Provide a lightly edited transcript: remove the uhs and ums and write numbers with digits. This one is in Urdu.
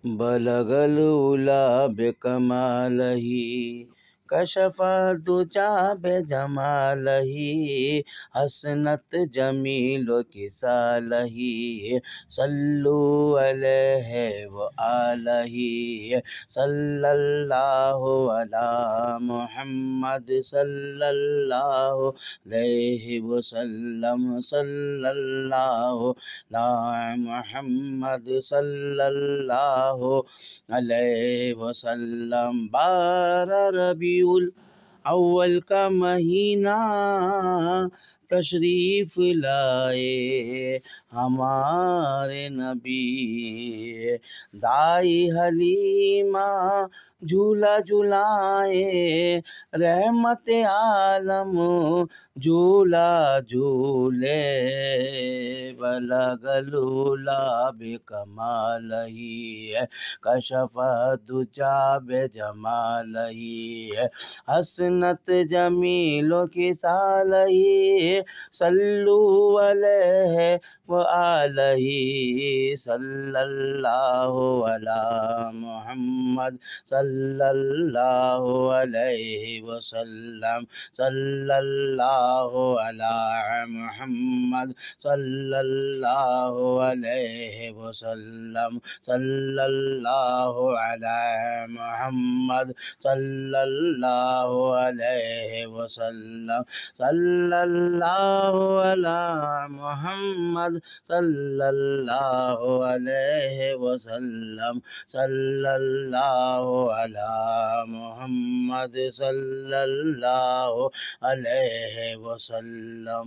بلغ العلا بکمالہ کشف الدجا بجمالہ حسنت جمیل خصالہ صلو علیہ وآلہ صلی اللہ علی محمد صلی اللہ علیہ وسلم صلی اللہ علی محمد صلی اللہ علیہ وسلم۔ 12 ربیع الاول کا مہینہ تشریف لائے ہمارے نبی، دائی حلیمہ جھولا جھولائے، رحمت عالم جھولا جھولے، بلغ العلا بکمالہ کشف الدجا بجمالہ حسنت جمیل خصالہ صلو علیہ وآلہ صلی اللہ علی محمد صلی اللہ علیہ وسلم صلی اللہ علی محمد صلی اللہ علیہ وسلم صلی اللہ علی محمد صلی اللہ علیہ وسلم صلی اللہ علی محمد صلی اللہ علیہ وسلم صلی اللہ علی محمد صلی اللہ علیہ وسلم۔